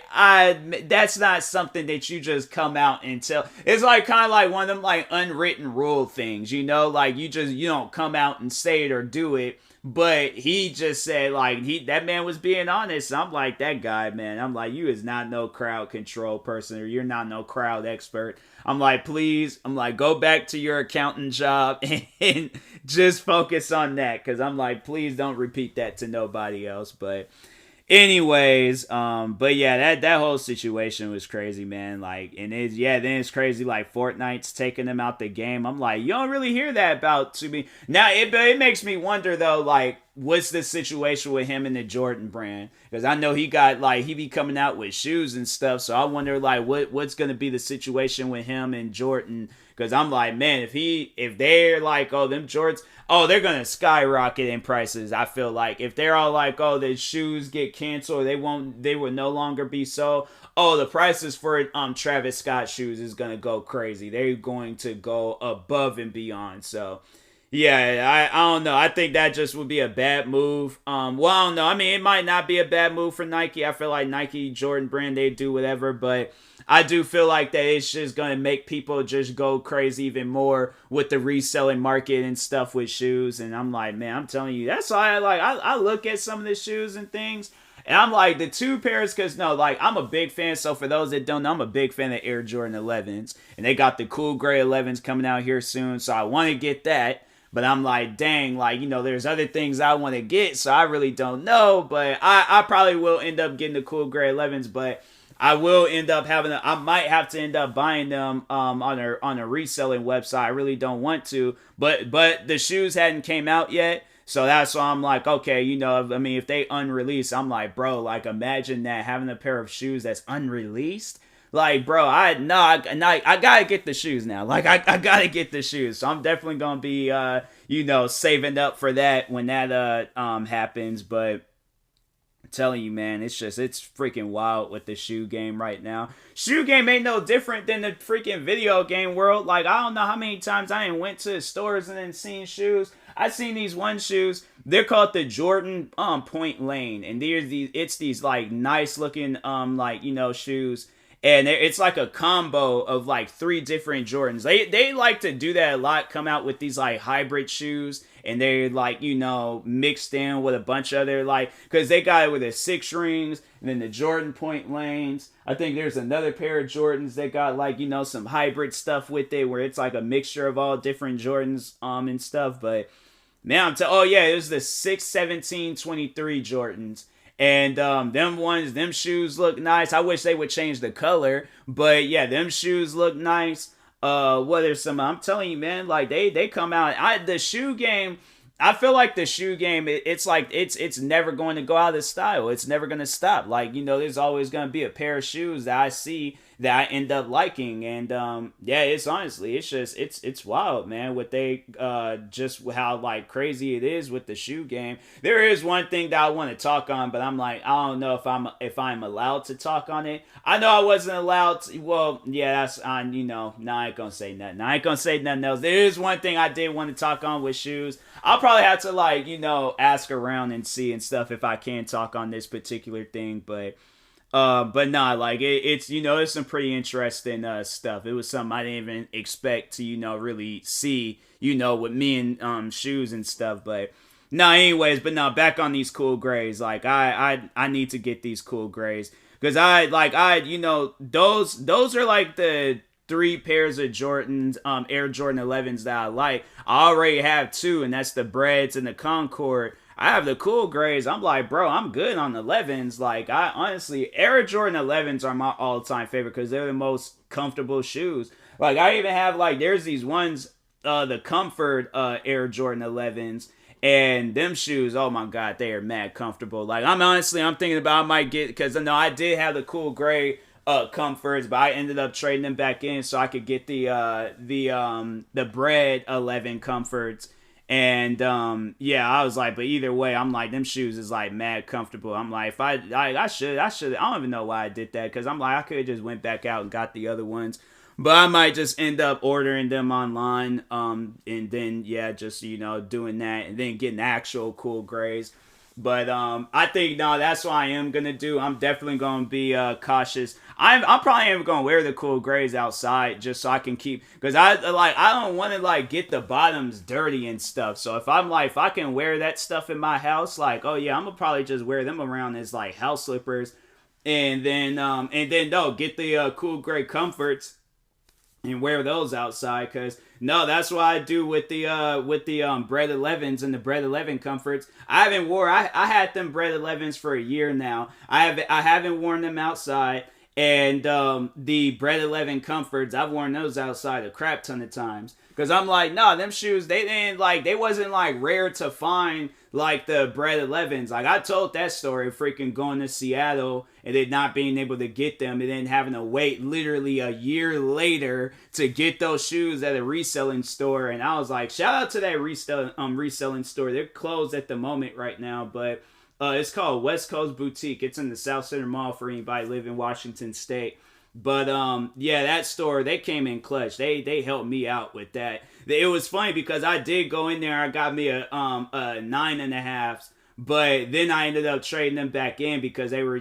that's not something that you just come out and tell. It's like kind of like one of them like unwritten rule things, like you don't come out and say it or do it. But he just said, like, that man was being honest. I'm like, that guy, man. I'm like, you is not no crowd control person, or you're not no crowd expert. I'm like, please. I'm like, go back to your accountant job and just focus on that. Because I'm like, please don't repeat that to nobody else. But anyways, but yeah, that whole situation was crazy, man. Like, and then it's crazy, like Fortnite's taking them out the game. I'm like, you don't really hear that about to me now. It makes me wonder though, like, what's the situation with him and the Jordan brand? Because I know he be coming out with shoes and stuff. So I wonder, like, what's gonna be the situation with him and Jordan? Because I'm like, man, if they're like, oh, them Jordans, oh, they're gonna skyrocket in prices. I feel like if they're all like, oh, the shoes get canceled, they will no longer be sold. Oh, the prices for Travis Scott shoes is gonna go crazy. They're going to go above and beyond. So yeah, I don't know. I think that just would be a bad move. Well, I don't know. I mean, it might not be a bad move for Nike. I feel like Nike, Jordan brand, they do whatever, but I do feel like that it's just going to make people just go crazy even more with the reselling market and stuff with shoes. And I'm like, man, I'm telling you, that's why I look at some of the shoes and things. And I'm like, the two pairs, because no, like, I'm a big fan. So for those that don't know, I'm a big fan of Air Jordan 11s. And they got the cool gray 11s coming out here soon. So I want to get that. But I'm like, dang, like, there's other things I want to get. So I really don't know. But I probably will end up getting the cool gray 11s. But I will end up I might have to end up buying them on a reselling website. I really don't want to, but the shoes hadn't came out yet, so that's why I'm like, okay, I mean, if they unreleased, I'm like, bro, like, imagine that, having a pair of shoes that's unreleased. Like, bro, I gotta get the shoes now. Like, I gotta get the shoes. So I'm definitely gonna be saving up for that when that happens. But telling you, man, it's freaking wild with the shoe game right now. Shoe game ain't no different than the freaking video game world. Like, I don't know how many times I ain't went to stores and then seen shoes. I seen these one shoes. They're called the Jordan Point Lane, and it's these like nice looking shoes. And it's like a combo of like three different Jordans. They like to do that a lot, come out with these like hybrid shoes. And they're like, mixed in with a bunch of other, like, because they got it with the 6 rings and then the Jordan Point Lanes. I think there's another pair of Jordans that got like, some hybrid stuff with it where it's like a mixture of all different Jordans and stuff. But man, oh yeah, it was the 6, 17, 23 Jordans. And them shoes look nice. I wish they would change the color, but yeah, them shoes look nice. What are some? I'm telling you, man, like they come out. The shoe game. I feel like the shoe game. It's like it's never going to go out of style. It's never going to stop. Like, there's always going to be a pair of shoes that I see that I end up liking. And yeah, it's honestly, it's wild, man. What they just how like crazy it is with the shoe game. There is one thing that I want to talk on, but I'm like, I don't know if I'm allowed to talk on it. I know I wasn't allowed to. Well, yeah, that's on. Nah, I ain't gonna say nothing. I ain't gonna say nothing else. There is one thing I did want to talk on with shoes. I'll probably have to ask around and see and stuff if I can talk on this particular thing, but nah, like it's it's some pretty interesting stuff. It was something I didn't even expect to really see with me and shoes and stuff. But no, anyways, but no, back on these cool grays. Like I need to get these cool grays Because those are like the three pairs of Jordans, Air Jordan 11s that I like. I already have two, and that's the Breads and the Concord. I have the cool grays. I'm like, bro, I'm good on the 11s. Like, I honestly, Air Jordan 11s are my all-time favorite because they're the most comfortable shoes. Like, I even have, like, there's these ones, the Comfort Air Jordan 11s, and them shoes, oh my god, they are mad comfortable. Like, I'm thinking about I might get, because no, I did have the cool gray Comforts, but I ended up trading them back in so I could get the Bread 11 Comforts. And yeah, I was like, but either way, I'm like, them shoes is like mad comfortable. I'm like, if I should, I don't even know why I did that, because I'm like, I could have just went back out and got the other ones. But I might just end up ordering them online, and then yeah, just doing that, and then getting actual cool grays. But I think no, that's what I am gonna do. I'm definitely gonna be cautious. I'm probably even gonna wear the cool grays outside just so I can keep, because I don't want to like get the bottoms dirty and stuff. So if I can wear that stuff in my house, like, oh yeah, I'm gonna probably just wear them around as like house slippers, and then no, get the cool gray Comforts and wear those outside, because no, that's what I do with the Bread 11s and the Bread 11 Comforts. I had them Bread 11s for a year now. I haven't worn them outside, and the Bread 11 Comforts, I've worn those outside a crap ton of times, because I'm like, no, them shoes, they wasn't like rare to find like the Bread 11s. Like, I told that story of freaking going to Seattle and then not being able to get them, and then having to wait literally a year later to get those shoes at a reselling store. And I was like, shout out to that reselling store. They're closed at the moment right now, but it's called West Coast Boutique. It's in the South Center Mall for anybody live in Washington State. But yeah, that store, they came in clutch. They helped me out with that. It was funny because I did go in there. I got me a 9.5s, but then I ended up trading them back in because they were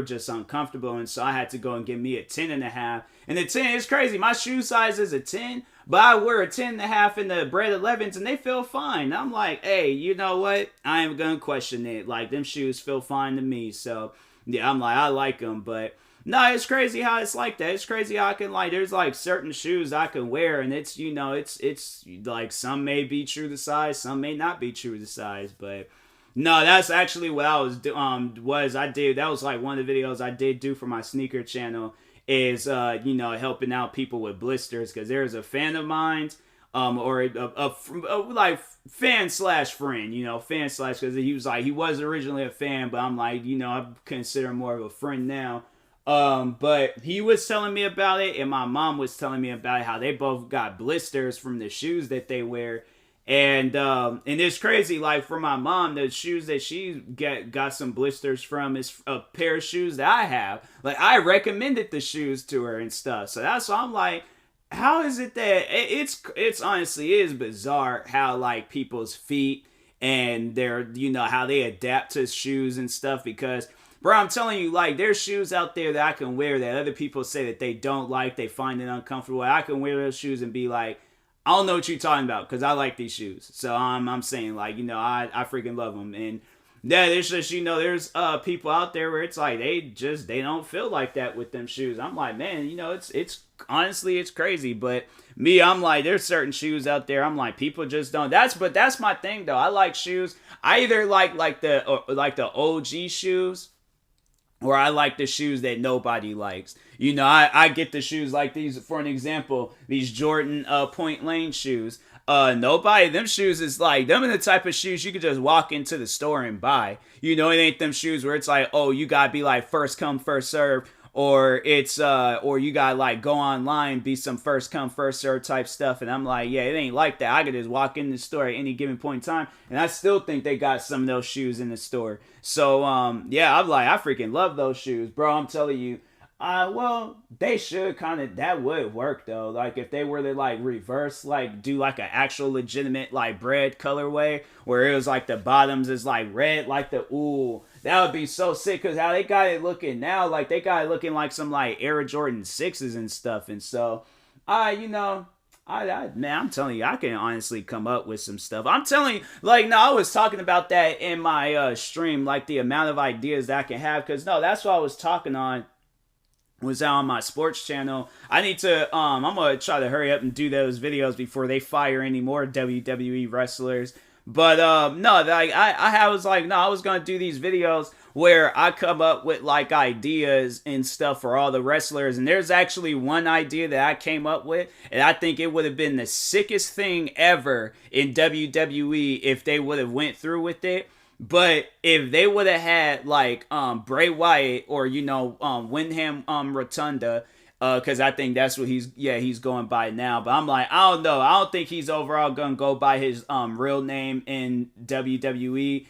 just uncomfortable, and so I had to go and get me a 10.5. And the 10 is crazy. My shoe size is a 10, but I wear a 10.5 in the Bread 11s, and they feel fine. I'm like, hey, you know what? I ain't gonna question it. Like, them shoes feel fine to me. So yeah, I'm like, I like them, but. No, it's crazy how it's like that. It's crazy how I can, like, there's like certain shoes I can wear, and it's it's like some may be true to size, some may not be true to size, but no, that's actually what I was that was like one of the videos I did do for my sneaker channel, is helping out people with blisters, because there's a fan of mine, or a like fan slash friend, because he was originally a fan, but I'm like, I consider him more of a friend now. But he was telling me about it, and my mom was telling me about it, how they both got blisters from the shoes that they wear. And it's crazy, like, for my mom, the shoes that she got some blisters from is a pair of shoes that I have. Like, I recommended the shoes to her and stuff. So that's why I'm like, how is it that it's honestly, it is bizarre how, like, people's feet and their, how they adapt to shoes and stuff, because bro, I'm telling you, like, there's shoes out there that I can wear that other people say that they don't like, they find it uncomfortable. I can wear those shoes and be like, I don't know what you're talking about, because I like these shoes. So I'm saying, like, I freaking love them. And yeah, there's just, there's people out there where it's like, they don't feel like that with them shoes. I'm like, man, it's honestly, it's crazy. But me, I'm like, there's certain shoes out there, I'm like, people just don't. But that's my thing, though. I like shoes. I either like the OG shoes, or I like the shoes that nobody likes. I get the shoes like these, for an example, these Jordan Point Lane shoes. Them shoes is like, them are the type of shoes you could just walk into the store and buy. It ain't them shoes where it's like, oh, you gotta be like first come, first serve. Or it's or you gotta like go online, be some first come first serve type stuff. And I'm like, yeah, it ain't like that. I could just walk in the store at any given point in time, and I still think they got some of those shoes in the store. So yeah, I'm like, I freaking love those shoes, bro. I'm telling you. Well, they should that would work though. Like, if they were to like reverse, like do like an actual legitimate like bread colorway, where it was like the bottoms is like red, like that would be so sick. Cause how they got it looking now, like they got it looking like some like Air Jordan 6s and stuff. And so, Man, I'm telling you, I can honestly come up with some stuff. I'm telling you, like, no, I was talking about that in my stream, like the amount of ideas that I can have. Cause no, that's what I was talking on. Was out on my sports channel. I need to. I'm gonna try to hurry up and do those videos before they fire any more WWE wrestlers. But no, like I was like, no, I was gonna do these videos where I come up with like ideas and stuff for all the wrestlers. And there's actually one idea that I came up with, and I think it would have been the sickest thing ever in WWE if they would have went through with it. But if they would have had like Bray Wyatt or Wyndham Rotunda, because I think that's what he's going by now. But I'm like, I don't know. I don't think he's overall gonna go by his real name in WWE.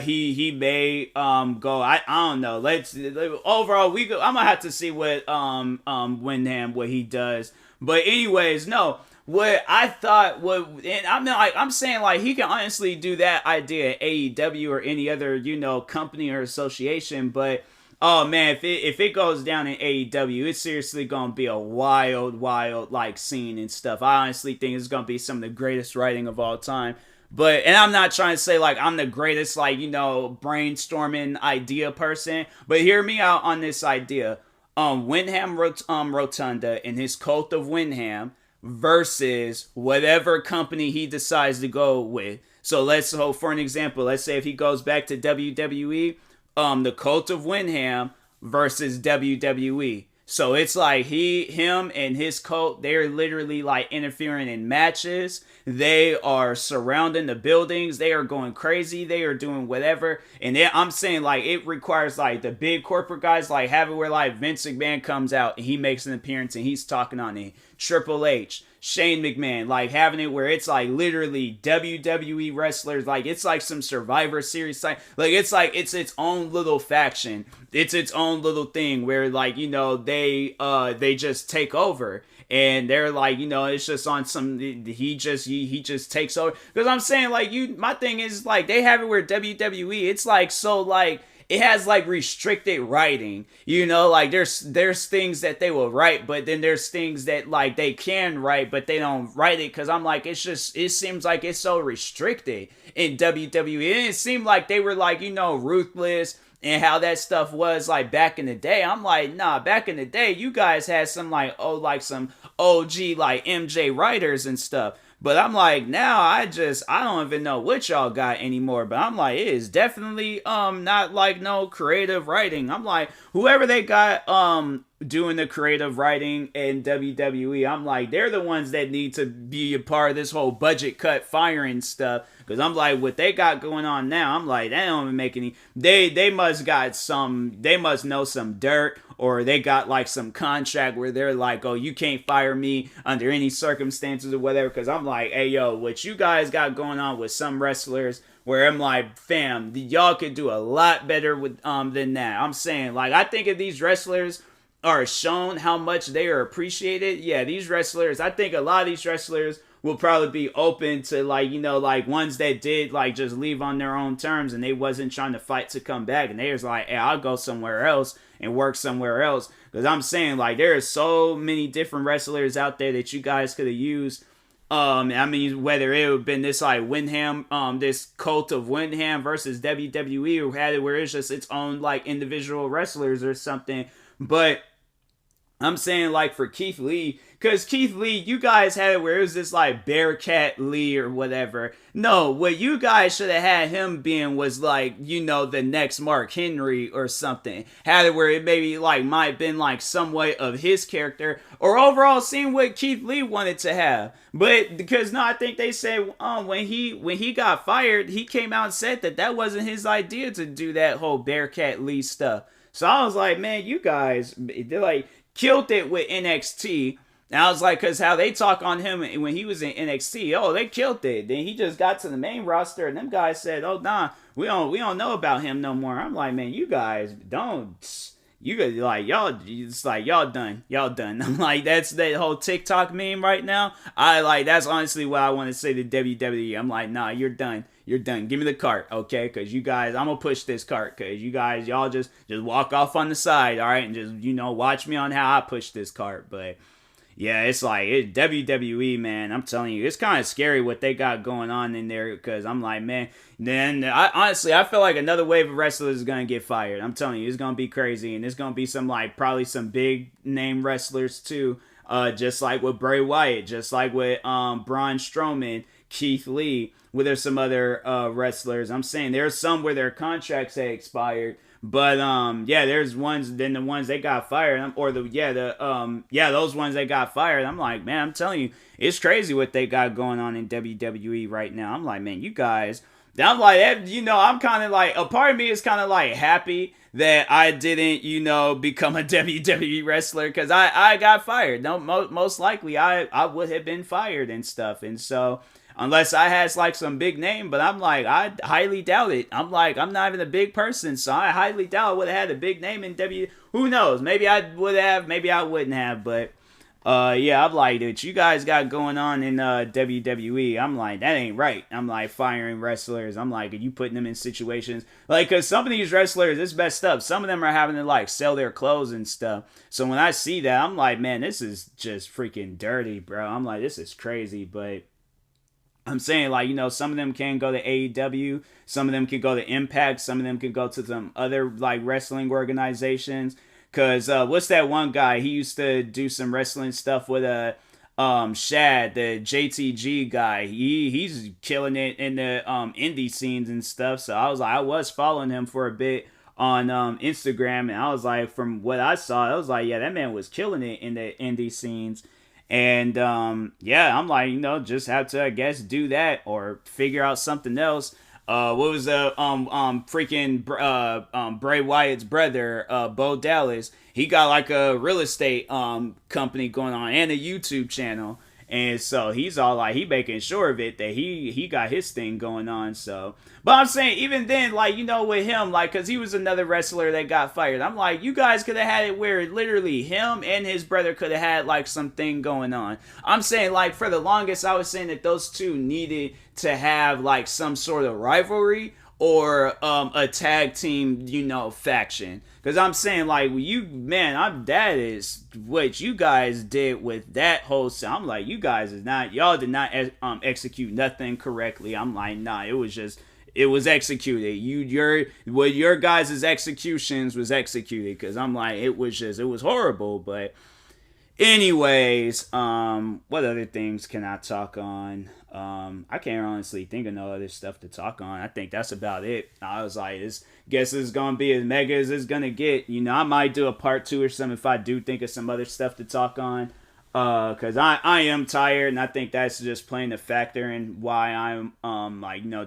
He may go. I don't know. Let's overall I'm gonna have to see what Wyndham what he does. But anyways, no. What I thought and I'm saying like he can honestly do that idea at AEW or any other company or association, but oh man, if it goes down in AEW, it's seriously gonna be a wild like scene and stuff. I honestly think it's gonna be some of the greatest writing of all time. And I'm not trying to say like I'm the greatest like brainstorming idea person, but hear me out on this idea. Wyndham Rotunda and his cult of Wyndham versus whatever company he decides to go with. So for an example, let's say if he goes back to WWE, the cult of Wyndham versus WWE. So it's like him and his cult, they're literally like interfering in matches. They are surrounding the buildings. They are going crazy. They are doing whatever. And I'm saying like it requires like the big corporate guys like have it where like Vince McMahon comes out and he makes an appearance and he's talking on it. Triple H, Shane McMahon, like having it where it's like literally WWE wrestlers, like it's like some Survivor Series like it's like it's its own little faction. It's its own little thing where like they just take over. And they're like, it's just on some, he just takes over. Because I'm saying, like, my thing is, like, they have it where WWE, it's like, so, like, it has, like, restricted writing. Like, there's things that they will write, but then there's things that, like, they can write, but they don't write it. Because I'm like, it seems like it's so restricted in WWE. And it seemed like they were, like, ruthless. And how that stuff was like back in the day. I'm like, nah, back in the day, you guys had some some OG like MJ writers and stuff. But I'm like, now I don't even know what y'all got anymore. But I'm like, it is definitely not like no creative writing. I'm like, whoever they got doing the creative writing in WWE, I'm like, they're the ones that need to be a part of this whole budget cut firing stuff. Because I'm like, what they got going on now, I'm like, they don't even make any. They must know some dirt, or they got like some contract where they're like, oh, you can't fire me under any circumstances or whatever. Because I'm like, hey, yo, what you guys got going on with some wrestlers, where I'm like, fam, y'all could do a lot better with than that. I'm saying, like, I think if these wrestlers are shown how much they are appreciated, yeah, these wrestlers, I think a lot of these wrestlers will probably be open to like like ones that did like just leave on their own terms and they wasn't trying to fight to come back, and they was like, hey, I'll go somewhere else and work somewhere else. Because I'm saying, like, there are so many different wrestlers out there that you guys could have used. I mean, whether it would have been this like Wyndham, this cult of Wyndham versus WWE, or had it where it's just its own like individual wrestlers or something. But I'm saying, like, for Keith Lee, because Keith Lee, you guys had it where it was this, like, Bearcat Lee or whatever. No, what you guys should have had him being was, like, the next Mark Henry or something. Had it where it maybe, like, might have been, like, somewhat of his character, or overall seeing what Keith Lee wanted to have. But, because, no, I think they said, when he got fired, he came out and said that wasn't his idea to do that whole Bearcat Lee stuff. So I was like, man, you guys, they're like, killed it with NXT. And I was like, because how they talk on him when he was in NXT, oh, they killed it. Then he just got to the main roster, and them guys said, oh, nah, we don't know about him no more. I'm like, man, you guys don't. You guys like y'all. It's like y'all done. I'm like, that's that whole TikTok meme right now. That's honestly what I want to say to WWE. I'm like, nah, you're done. You're done. Give me the cart, okay? Because you guys, I'm going to push this cart. Because you guys, y'all just walk off on the side, all right? And just, watch me on how I push this cart. But, Yeah, it's like WWE, man. I'm telling you, it's kind of scary what they got going on in there. Because I'm like, man. Then honestly, I feel like another wave of wrestlers is gonna get fired. I'm telling you, it's gonna be crazy, and it's gonna be some like probably some big name wrestlers too. Just like with Bray Wyatt, just like with Braun Strowman, Keith Lee. Where there's some other wrestlers. I'm saying there's some where their contracts had expired. But yeah, there's ones. Then the ones they got fired, or those ones they got fired. I'm like, man, I'm telling you, it's crazy what they got going on in WWE right now. I'm like, man, you guys. I'm like, I'm kind of like, a part of me is kind of like happy that I didn't, become a WWE wrestler, because I got fired. No, most likely I would have been fired and stuff, and so. Unless I had like some big name, but I'm like, I highly doubt it. I'm like, I'm not even a big person, so I highly doubt I would have had a big name in W. Who knows? Maybe I would have, maybe I wouldn't have, but yeah, I'm like, dude, you guys got going on in WWE. I'm like, that ain't right. I'm like, firing wrestlers. I'm like, are you putting them in situations like, because some of these wrestlers, it's messed up. Some of them are having to like sell their clothes and stuff. So when I see that, I'm like, man, this is just freaking dirty, bro. I'm like, this is crazy, but. I'm saying, like, some of them can go to AEW, some of them can go to Impact, some of them can go to some other, like, wrestling organizations. Because, what's that one guy? He used to do some wrestling stuff with Shad, the JTG guy. He's killing it in the indie scenes and stuff. So I was following him for a bit on Instagram, and I was like, from what I saw, I was like, yeah, that man was killing it in the indie scenes. And yeah, I'm like, just have to, I guess, do that or figure out something else. What was the Bray Wyatt's brother, Bo Dallas? He got like a real estate company going on and a YouTube channel. And so he's all like, he making sure of it that he got his thing going on. So, but I'm saying, even then, like, with him, like, because he was another wrestler that got fired. I'm like, you guys could have had it where literally him and his brother could have had like something going on. I'm saying, like, for the longest, I was saying that those two needed to have like some sort of rivalry or a tag team, faction. Because I'm saying, like, that is what you guys did with that whole. I'm like, you guys y'all did not execute nothing correctly. I'm like, nah, it was executed. Your guys' executions was executed. Because I'm like, it was horrible. But anyways, what other things can I talk on? I can't honestly think of no other stuff to talk on. I think that's about it. I was like, guess it's gonna be as mega as it's gonna get. I might do a part 2 or something if I do think of some other stuff to talk on. Cause I am tired, and I think that's just playing a factor in why I'm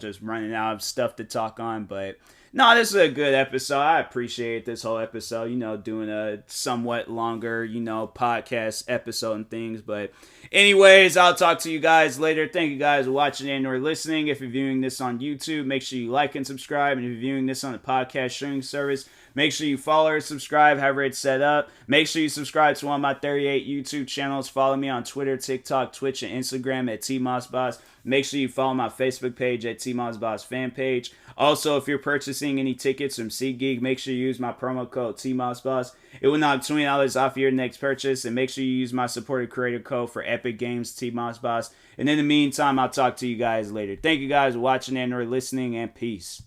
just running out of stuff to talk on. But no, this is a good episode. I appreciate this whole episode, doing a somewhat longer, podcast episode and things. But anyways, I'll talk to you guys later. Thank you guys for watching and or listening. If you're viewing this on YouTube, make sure you like and subscribe. And if you're viewing this on a podcast streaming service, make sure you follow or subscribe, however it's set up. Make sure you subscribe to one of my 38 YouTube channels. Follow me on Twitter, TikTok, Twitch, and Instagram at TMossBoss. Make sure you follow my Facebook page at TMossBoss fan page. Also, if you're purchasing any tickets from SeatGeek, make sure you use my promo code TMossBoss. It will knock $20 off your next purchase. And make sure you use my supported creator code for Epic Games, TMossBoss. And in the meantime, I'll talk to you guys later. Thank you guys for watching and or listening, and peace.